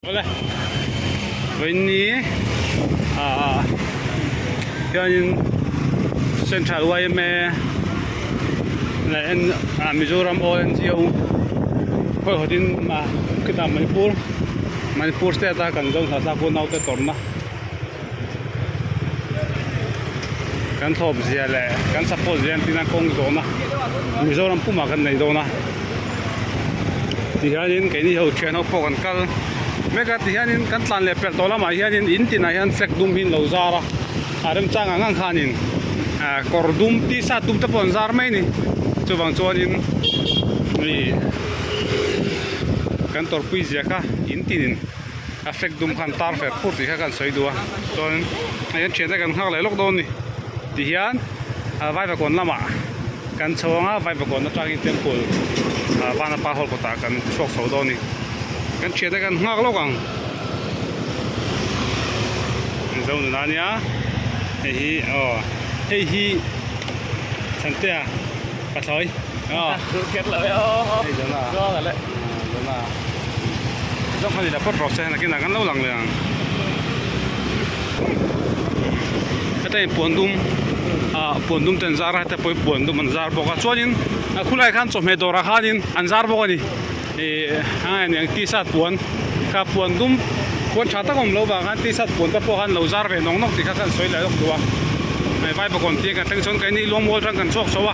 Oleh, ini yang Central YMA, lain Mizoram ONGO, kau hadin kita Manipur state kan jauh sahaja pun nak tertorna, kan top dia le, kan support dia tina kong dona, Mizoram pun makan naik dona. Tihanin kini jauh channel pokok kal. Mereka tihanin kan tan lepel tola mah tihanin inti nahan flex dumin lauzara, adam cang angang kanin, kordum ti satu tepon zar mai ni, coba cuanin ni kan torpis ya kah inti ni, flex dum kan tar fer putih kan soi dua, cuanin ayan cendera kan hak lelok don ni, tihan vai bakon lama, kan cawanga vai bakon na tragin tempul, pana pahol kota kan sok so don ni. Kan cerita kan ngak lo kang, jauh nanya, hehi, santai ah, patoi, Kết lợi oh. Đó là đấy. Trong phần gì đã phốt rọt xe là cái nào kan lâu lằng liền, cái này buồn đum tên zar hay là buồn đum anh zar boka, cho nên, kulai kan cho mẹ dora khanin anh zar boka đi. Yang tisat puan, kapuan dum, puan chata kom lo ba kan tisat puan ta pokan lo zar ve nong nok ti kan soi la lok tua. Vai pa kon ti kan teng son kai ni luang mo tang kan sok so wa.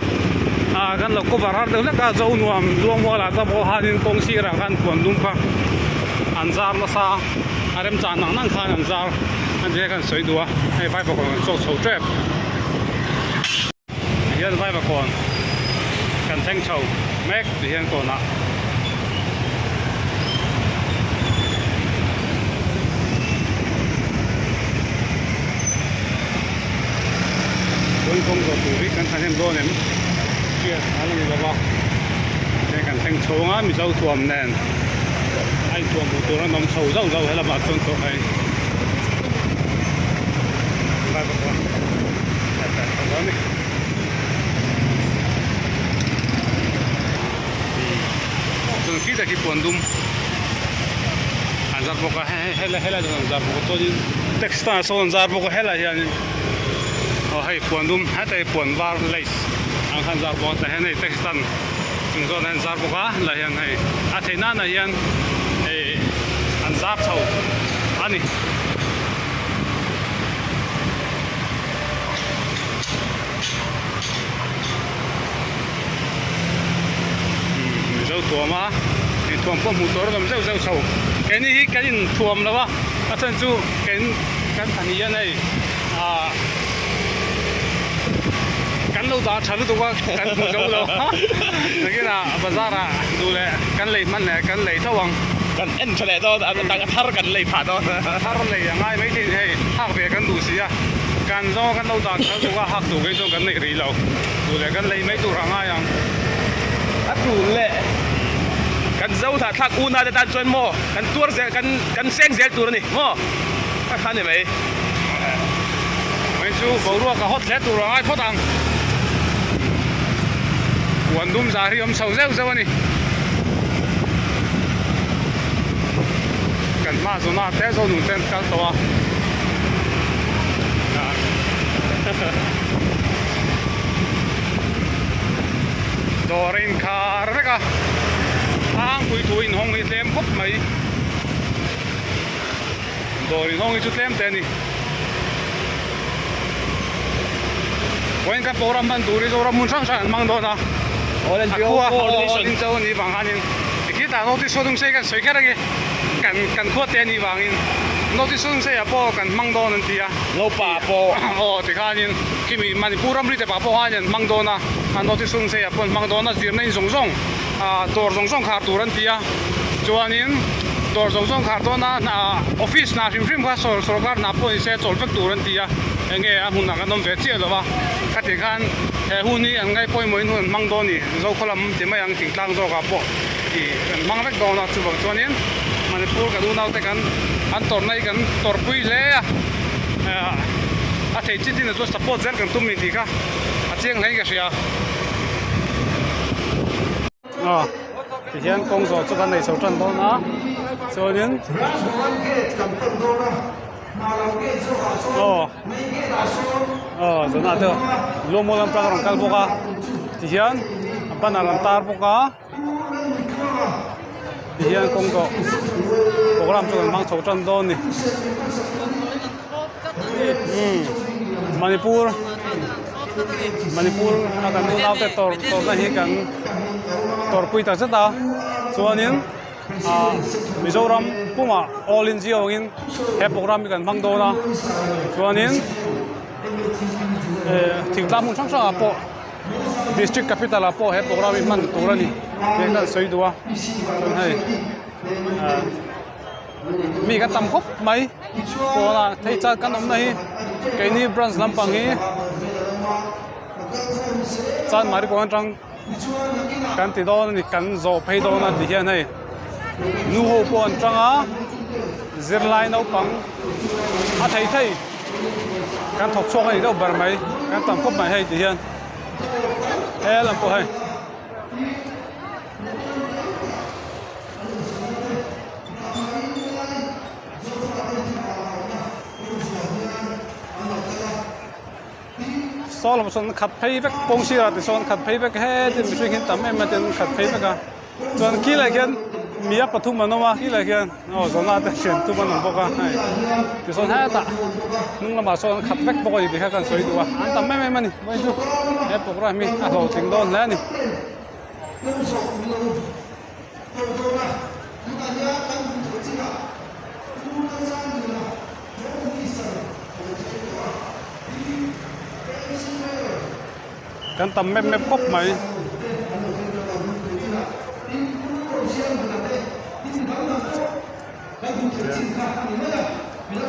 Kan lo ko barar de la ka zo nuam luang mo la ta bo hanin kong si ra kan puan dum ka. Anzar la sa arem chan nang nang khan anzar an je kan soi dua. Vai pa kon sok so trap. Hian vai pa kon kan teng chau mek ti hian ko na. Công作土地跟他们多年，这哪里个吧？这跟听草啊，咪走错唔呢？哎，错唔到啦，咁草走喺度白中做係，唔係不過，係講咩？仲記得佢半dum，anzar buka hela dengan anzar buka tu je, tekstan so anzar buka hela je. Oh hai puan dum hata puan var leis ang kan zar bo ta henai tekstan chung zo nan zar bo ka la hian hai athena na hian an zar chau ani zo tuama ni tuam pom motor dam zo chau cái này cái in tuam lawa athan chu kan thani này kan lo da chalu to kan mu jo lo cái là bazar du le kan lei man le kan lei thawang Kan en chale to tang thar kan lei pha to. thar lei ngai mai thi hei hak ve kan du sia kan zo kan lo da chalu to hak du cái zo kan nei ri lo du le kan lei mai tu ra ngai yang Atu le. Kan zau tha thak una de tan chon mo. Kan tur zel kan seng zel tur ni. Mo. Ka khan ni mai. mai chu bo ru ka hot le tu ra ngai photang Quan dum zari om sau zeu ni kan ma zo na te zo nu ten kal to dorin kar veka ang pui tuin hong i tlem khop mai dorin hong i chu tlem te ni Wen ka program ban turi zo ram mun sang sang mang do na Olen Aku Holding Châu ni bang hanin kita notice sodung se kan soikara ge kan kho te ni bangin notice sodung se apo kan mangdo nan tia Lo pa po. ti khanin kimi Manipuram ri te pa po hanin mangdo na notice sodung se apo mangdo na zir nei zong zong tor zong zong khar turan tia chuanin tor zong zong khar to na office na rim ka sorkar na po se cholpek turan tia enge a hun na kan dom ve che lo wa ka ti khan hun ni an ngai poi moi hun mang do ni zo kholam ti mai ang ting tlang zo ka po i mang vek do na chu bang chuanin Manipur ka du nau te kan an tor nai kan tor pui le a thei chi tin zo support zer kan tum mi ti ka a chiang nei ka sia ti hian kong zo chu kan nei so tran do na chuanin zona te lomo lam prang rang kal boka ti hian pan aram tar boka ti hian kong ko program chu mang chho tran don ni Manipur akan nu nau te tor na hi kan tor pui ta chata chuanin Mizoram puma all in zio in he program kan mang do na chuanin thingtla mun sang sang apo district capital apo he program man turani he kan soi duwa chun hai mi ka tam khop mai ko la thei cha kan om nahi kaini branch lampang hi chan mari ko tang kan ti do ni kan zo phei do na ti hian hai nu ho pon tanga zirlai no pang a thei kan thok chok ai do bar mai kan tam khop mai hai ti hian lam po hai Solom son khat phei vek pong si ra ti son khat phei vek he tin mi hin tam em ma tin khat phei vek a chon ki la gen mia pathum manoma ki la gen zona ta chen tu man boka hai ti son ha ta nung la ma son khat vek boka ni ha kan soi duwa an tam me mani mai ju he program mi a ho ting don la ni kan tam mep kop mai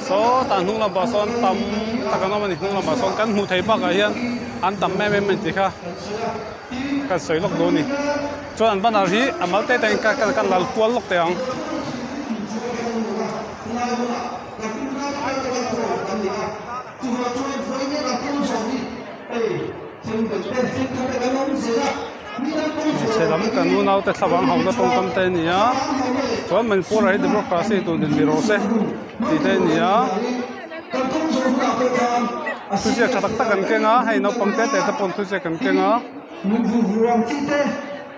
so ta nung la ba son tam ta kan mani nung la ba son kan mu thei ba ka hian an tam mep ti kha kan soi lok do ni cho an ban ri amal te ten ka kan lal kwal lok te ang se lam kan nu nau te thlawang ho na tong tam te nia chuan man pur ai democracy tu din biro se ti te nia tu se thatak tak kan kenga hei no pang te te pon tu se kan kenga nu bu ram ti te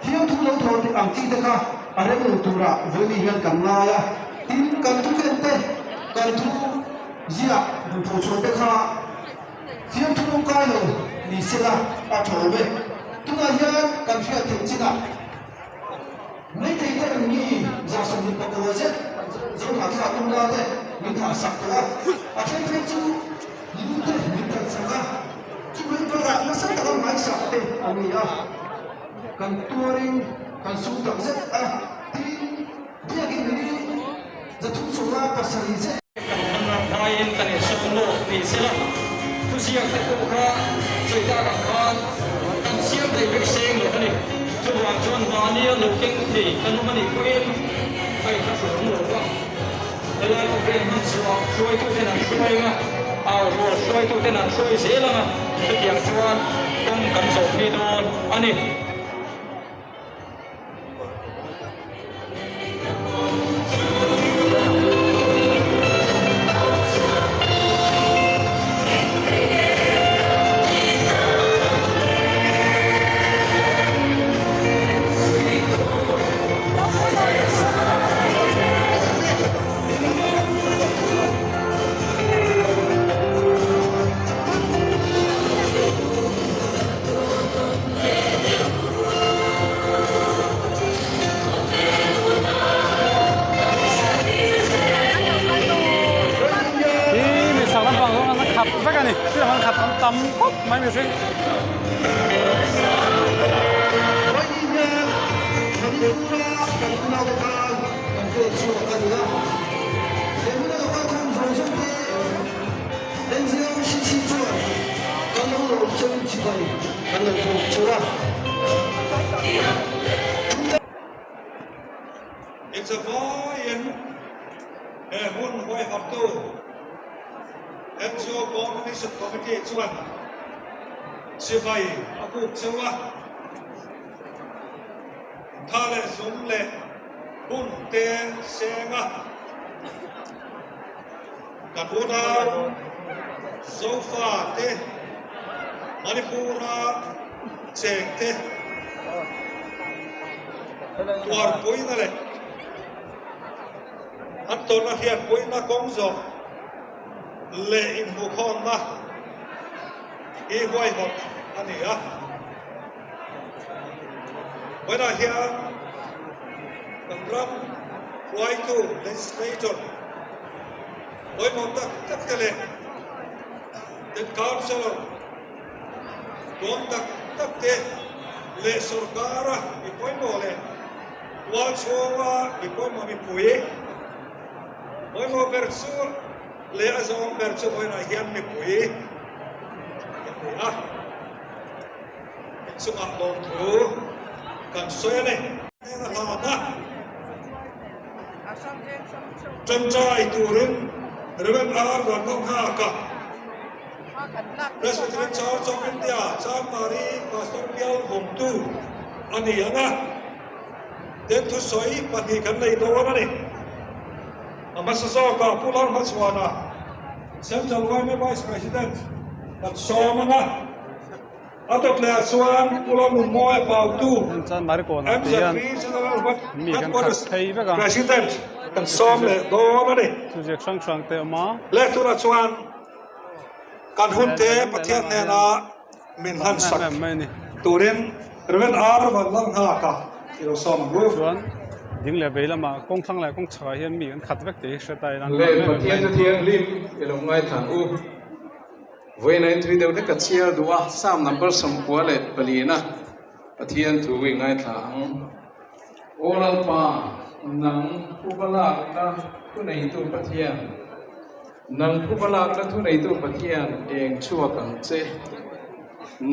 hiu thu lo thor ti ang ti te ka are mu tu ra veli hian kan na ya tin kan tu ken te kan tu zia bu pho chon te kha hiu thu lo kai lo ni se la a thor be tu na hian kan fiat te china mấy thầy ta đừng nghĩ ra sân đi bắt đầu chết rồi mà thà tung ra thế mình thà sặc ra à thế thế chú những thế mình cần sặc ra chú mình có ra nó sắp tới máy sặc thế anh nghĩ à cần touring cần sung tập rất thì bây giờ cái mình giờ thu số ra bắt sặc đi chết Thai in kan sung lo ni sila tu siang te ko kha choi ta ka khan kan siang dei bek seng lo ni chu wang chuan ma ni lo king thi kan mani ko in ai kha su lo wa ele ko ben han suai tu te na suai nga ao ro suai tu te na suai se la te tiang chuan tong kan so ni don ani tầm khóc mấy người sinh It's a volume muốn quay học tu em cho có cái sự có cái địa chuẩn như vậy aku cewa thale sum le hun te senga kan huna sofa te Manipura cheng te tuar poina le antona hian poina kongzo le in bukhon na I huai hot ani a wena hian Ram Waitu legislator Oi monta takele den councilor Don takte le sorkara ipoi mole Wachowa ipoi mami pui Oi mo bersu le azong bersu oi na hian mi pui ya sunga don thu kan soene na ha na Chai turun Reven ar dan long ha ka Presbyterian Church of India Chan Mari Pastor Pial Hongtu ani anga den thu soi pani kan nei do na ni amasaso ka pular maswana Central Government Vice President at somanga atot le aswan pular moy pautu Chan Mari ko na tiyan mi kan khat thei ba ka President kan som le do na ni chu je sang te ma le tu ra chuan kan hun te pathian ne na min han sak mai ni turin reven ar van lang ha ka iro som gu chuan ding le beila ma kong thang lai kong chha hian mi kan khat vek te hretai nang le pathian te thiang lim elong ngai than u voi nai thui deu ka chia duwa sam number som kwa le palina pathian thu wi ngai thang oral pa nang ubala na tu nei tu pathian nang ubala na tu nei tu pathian eng chua kang che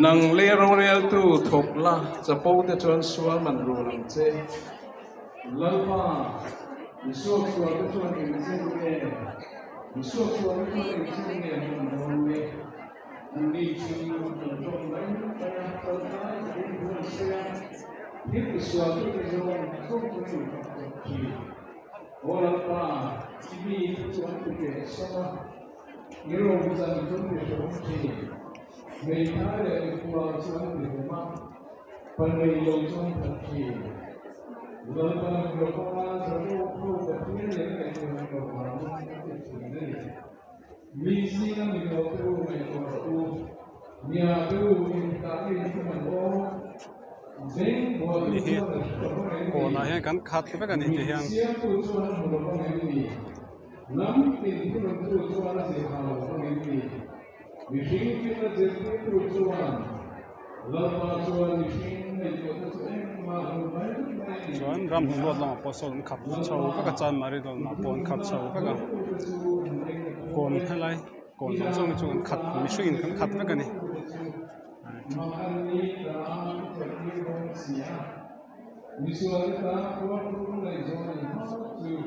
nang le ro rel tu thok la chapo te chon sual man ru lang che lalpa iso chua te chon eng che ne iso chua te chon eng che ne mon ne ni chi tu chon lai ta ta ta ni se ni iso tu te chon chon tu chi oral pa ibi chon tu ke sama ngiro bizan chon tu chon chi Mei tare kuwa chon tu ma panai lo chon tu chi lalpa ngropala chon tu ka tin le ka chon tu ma mi si na mi lo tu mai ko tu nia tu in ka ni man o Zeng bo ni hi ko na hian kan khat vek ani ti hian siam tu chuan mo lo ni lam tin tu tu chuan se ha lo ni Mishing kita jadi tujuan, lama tujuan mishing itu tujuan mahal chuan ram hu lot lang posol khat chho vek a Chan Mari dol na pon khat chho vek a kon helai kon zong chung khat mi hringin kan khat vek ani Visual kita kuat turun dari zona itu,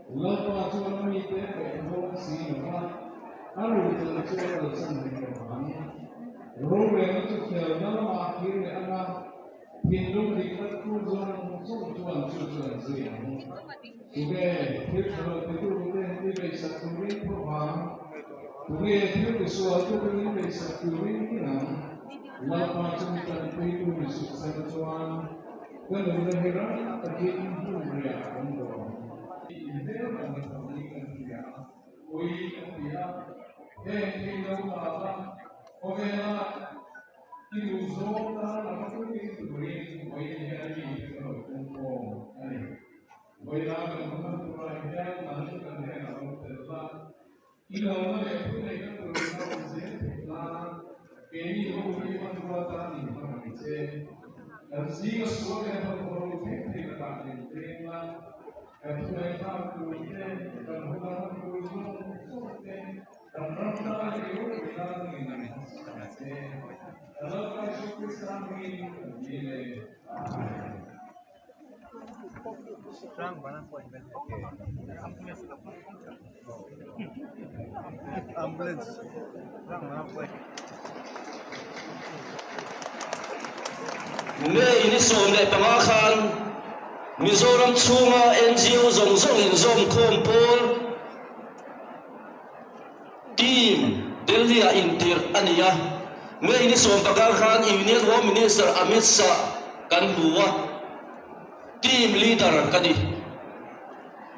lama tujuan itu betul sih, Aru itu cuaca sangat berubah. Rumah itu dalam akhirnya anak Hindu dikat kurang muncul cuaca sih. Juga hidup itu bukan di desa turin perubahan. Juga hidup sesuatu yang di desa turin ini. Lama cerita itu disukses cuan. Dan berheran terjadi dunia untuk. Ini adalah pendidikan dia. Oi dia. Ini adalah orang yang usung dalam aktivitas turin. Oi dia ini untuk ini. Oi lah memang pelajar masuk ke dalam sekolah. Ini orang yang punya turunan sekolah. Ini orang yang buatan ini macam. Jika sekolah yang berprofesi tidak diterima, kesulitan tulisan dan hubungan tulisan dan rasa itu tidak mengenai. Kalau kita suka ini, Serang mana poin ambulans, serang mana poin. Nge ini som le pangakan Mizoram chunga NGO zong zong in zom khom pol team Delhi a intir ania ngai ni som pagal khan Union Home Minister Amit Shah kan huwa team leader kani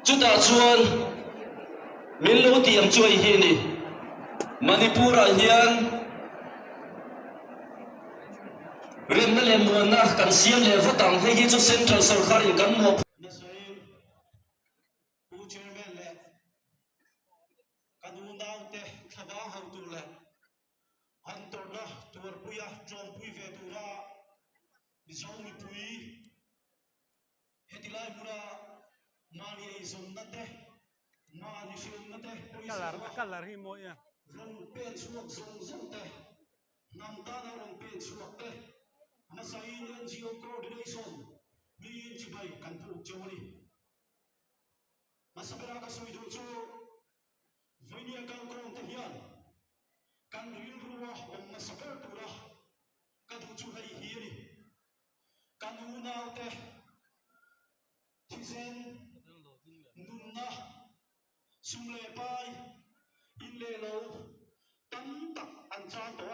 chuta chuan min lo tiam choi hi ni Manipura hian rem na lem na kan siam le vatang he hi chu central sarkar in kan mo na soin u chairman le kanu naute thawa hau tu le antor na tur puya chom pui ve tu ra bizong mi pui hetilai mura mani ei zon na te mani film na te kalar hi mo ya rong pen suak zong zong te nam ta na rong pen suak te Masain NGO coordination mi chibai kan pu chawani masabera ka soidu chu voinia kan kon te hian kan rin ruwa om masaber tura ka du chu hai hiani kan una te thizen nunna sumle pai inle lo tam tak an chan to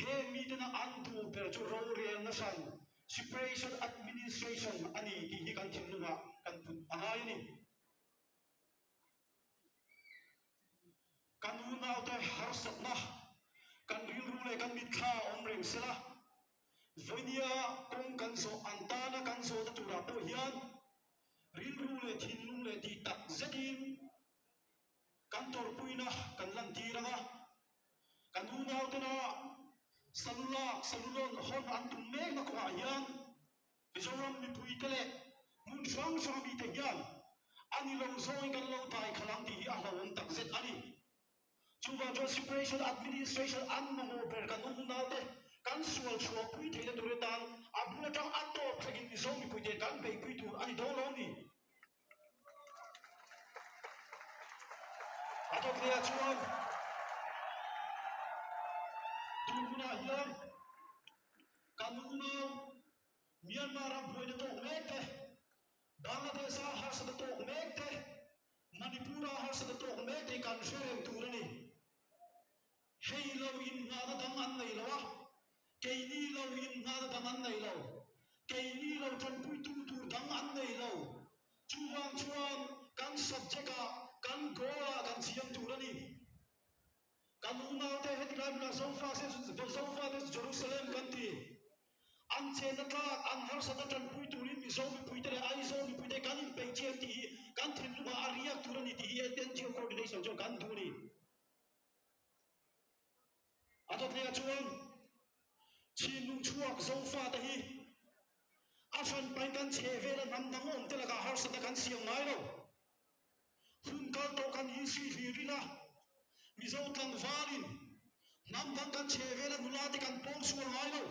he meeting antu per chu ro real na san separation administration ani ti hi kan thilunga kan put angai ni kanuna te harsatna kan rilru le kan mitha omrem sela voinia kong kan so antana kan so ta tura po hian rilru le thinlu le ti tak zedin kan tor puina kan lan tiranga kanuna te na salulon hon antum me na ko hian Mizoram mi pui tele mun sang sang mi te hian ani lo zoi kan lo tai khalang ti a hlawon tak zet ani chuwa jo separation administration an mo ber kan nu na te kan sual sual pui te le dure tang abuna tang ato phagin Mizoram mi pui te kan be pui tu ani do lo ni ato klia chuan tuna hian kanuna Myanmar boy na tok mekte Bangladesh har sa tok mekte Manipur har sa tok mekte kan sherem turani hey lo in ngada dang an nei lawa keini lo in ngada dang an nei lo keini lo tan pui tu tu dang an nei lo chuan kan subjecta kan gola kan siam turani kan una te hetilai na sofa des Jerusalem kan ti an chen na tla an har sa tan pui turin mi zo mi pui te ai zo mi pui te kan in pe chen ti kan thin lu aria turani ti ten geo coordination jo kan turi atot le chuan chin lu chuak zo fa ta hi afan pai kan che ve la nam dang om te la ka har sa kan siam ngai lo hun kal to kan hi si hi rina mi zo tlang varin nam dang kan che ve la nula te kan pong sual ngai lo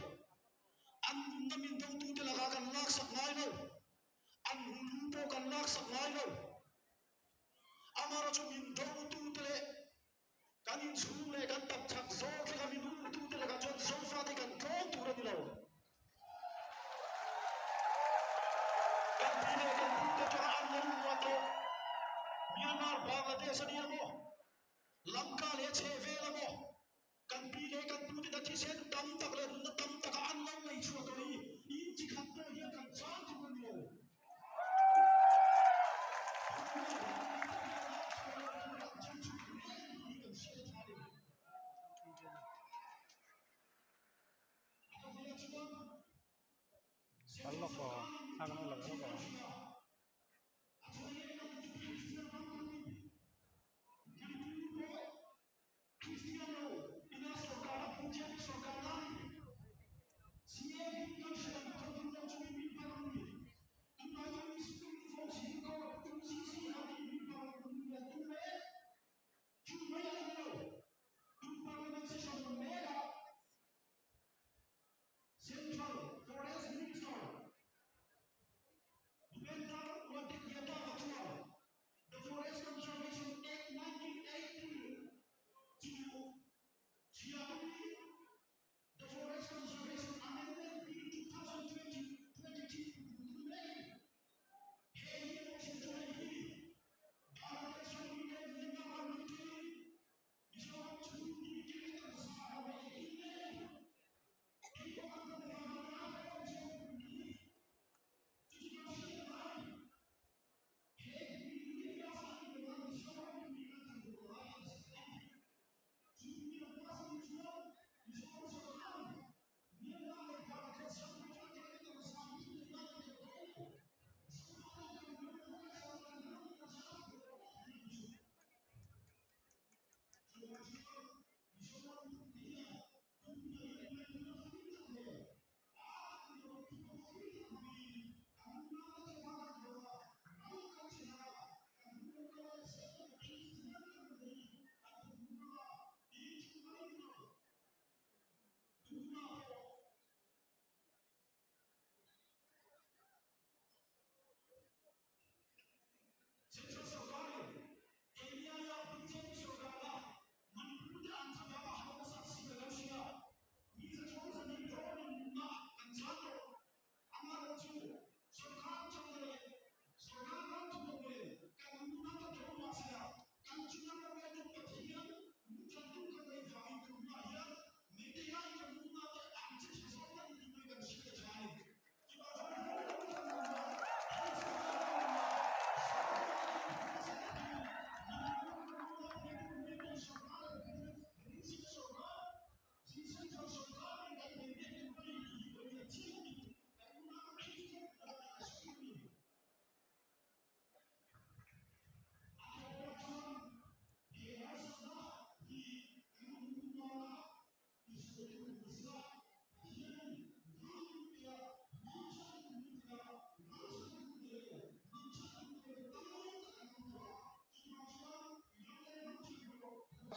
an namin dong tu te la kan lak sak ngai lo an lu po kan lak sak ngai lo amara chu min dong tu te le kan in chung le kan tap chak zo ke kan min lu tu te la kan chon zo fa te kan kong tu ra ni lo kan ti le kan tu te cha an lu wa to Myanmar Bangladesh ani mo Lanka le che ve la mo kan pi le kan tu te da chi sen tam tak le na tam tak an lo nei chu to ni in chi khat to hi kan chan tu ni lo Allah ko sang no laga ko Cristiano ina sokara puja sokara siya kan siya kan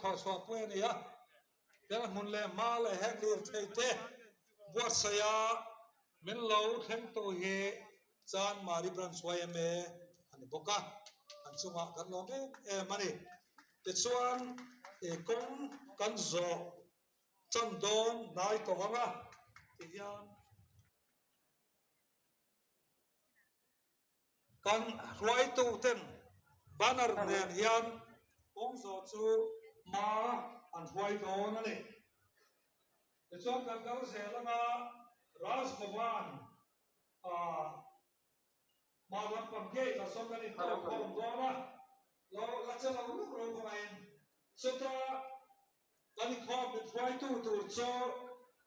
อสอบเพื่อนนี่อะเดี๋ยวมุนเล่มาเลยแฮกลีร์เทเต้บวชสยามินเหลาเข่งตัวเฮจานมาริบรันสวยเมอันนี้บอกกันอันสุมากันลองมันนี่แต่ส่วนกงกันโซจันดอนนายตัวงะที่ยันกันรวยตัวเต็มบานร์เนียนยันองโซจูมาอันรวยตัวนั่นเองแต่ส่วนกันเขาเสียแล้วนะราชบัณฑ์มาลับปังเกตส่งกันอีกตัวของตัวนะเราจะเราลูกเราไปสุดท้ายกันอีกข้อเป็นรวยตัวตัวโซ่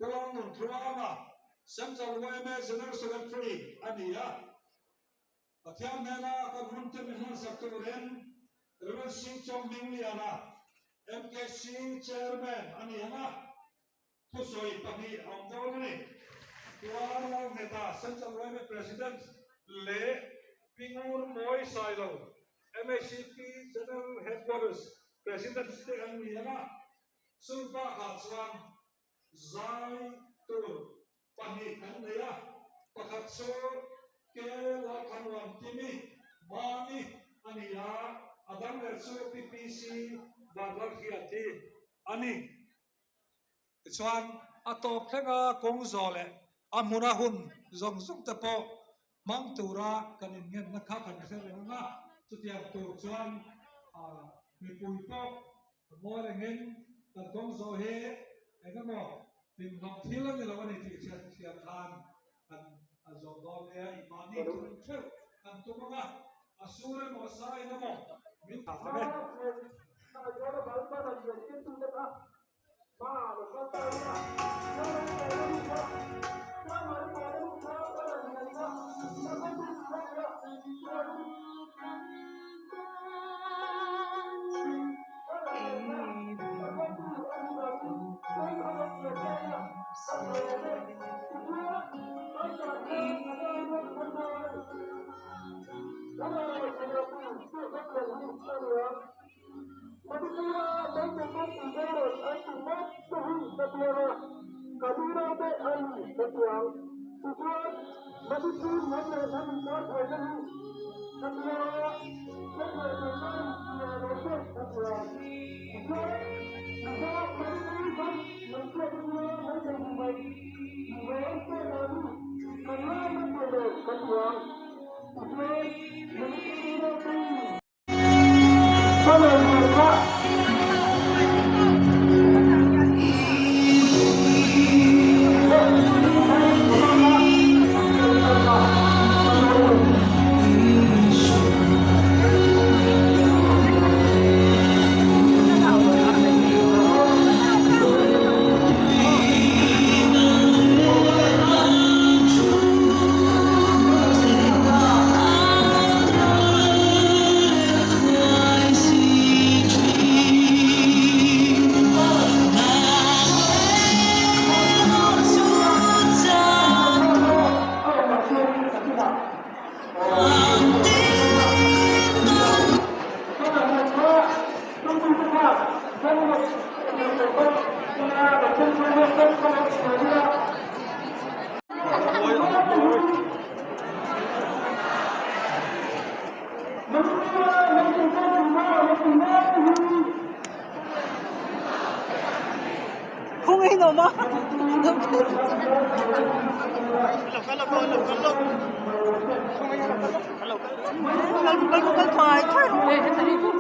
ตัวนุ่นตัวมาเส้นจะรวยแม่จะนั่งสุขฟรีอันนี้อะแต่ที่อันนั้นก็หุ่นเต็มหันสักตัวเรนเรื่องสิ่งจงมิ่งลีนะ MKC chairman อันนี้นะผู้สวยปนีอันโดนี่ตัวเราเนี่ยตาเส้นจะรวยแม่ president เล่พิงอูร์มอยไซโล MACP general headquarters president อันนี้นะสุนทรภาสวรรณใจตัวปนีอันนี้นะประคัตโซเกลาคันวันที่มีมานีอันนี้นะอดัมเวอร์ซู PPC บาร์ลักฮิอาตีอันนี้ส่วนอัตโตเพลงกงโซเลอามุนาหุนจงสุกตะโปมังตูระกันเงินนักขันเสร็จแล้วนะจุดyangตัวส่วนมีปุยโปมอเงินกันกงโซเฮไอ้ก็บอกถึงน้องที่เราเนี่ยเราวันนี้ที่เชียร์ทานกันจงดอเลียอิมานีตุนเชื่อกันตัวมั้งอาสูรมอสายนะมั้งมิตรไหม공이 넘어. 빨리 더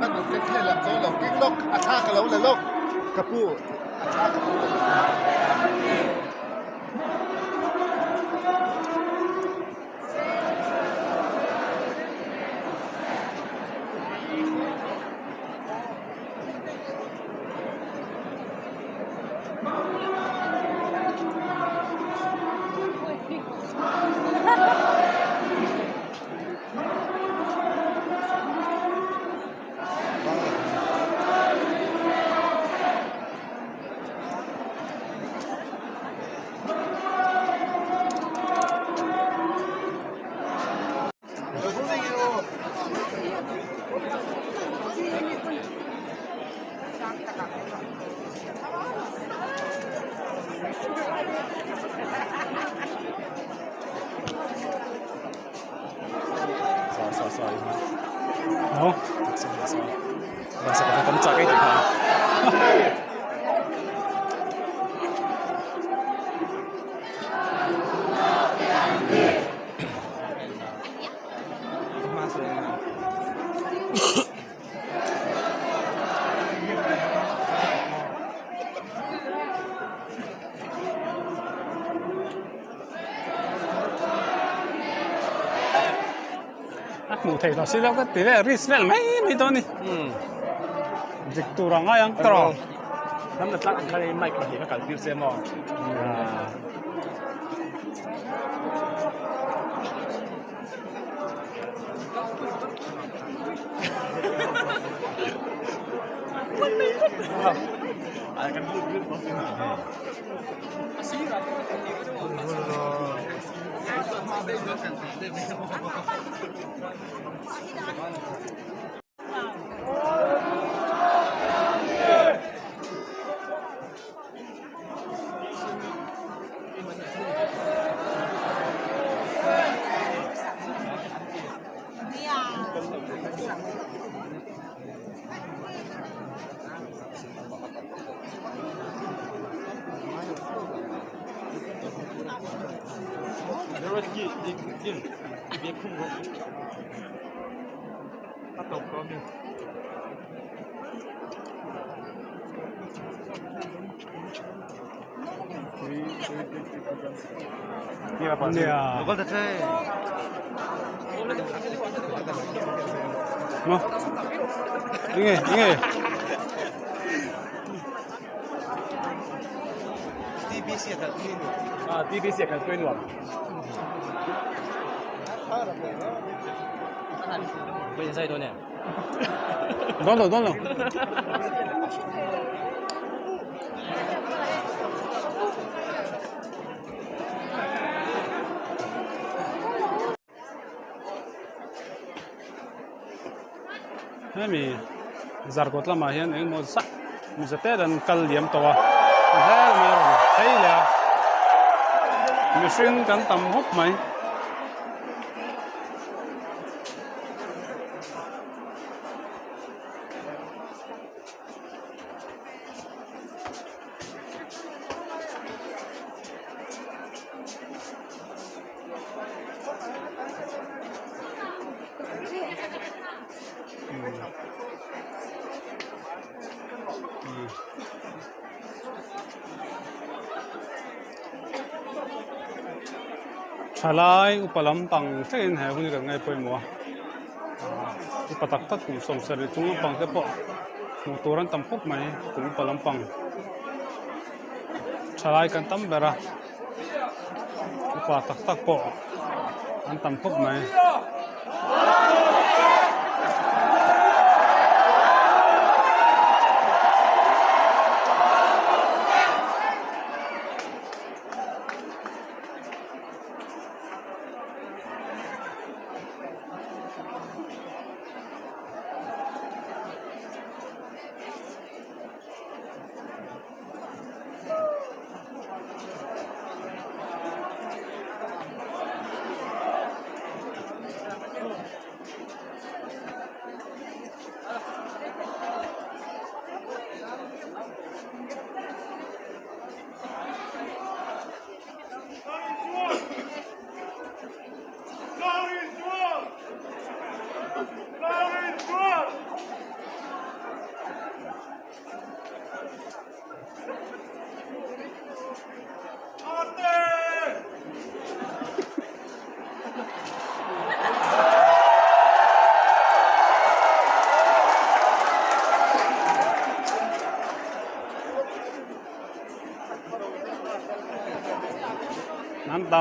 bắt đầu cái thế làm cho là kinh lốc attack cái lâu là lốc kapu attack Ồ, và sẽ có cắm chặt cái gì hả? mù thầy nó xin lỗi cái tỷ lệ risk này mấy tôi nè dịch tù rằng ai ăn trò Nắm được lắc cái mic mà thì nó cần tiêu xem mò. Akan dulu Dạ. có thật thế Nó. Đi nghe. TBC thật nhiên TBC akan quên luôn. Bây giờ thôi nè. Đón rồi. Thế mi zargot lama hian eng mo sa mi zate dan kal liam towa hel mai ro thei la mi shin kan tam hop mai Chalai upalam pang train hai huni kan ngai poi mo upatak tak kum som sari chung pang te po motoran tam phok mai kum upalam pang chalai kan tam bera upatak tak po an tam phok mai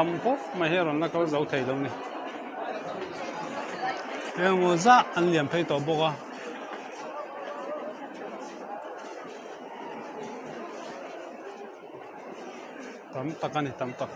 tam hop mà hết rồi nó có dấu thầy đâu này em mua ra ăn liền phải tổ bộ à tam tắc anh tam tắc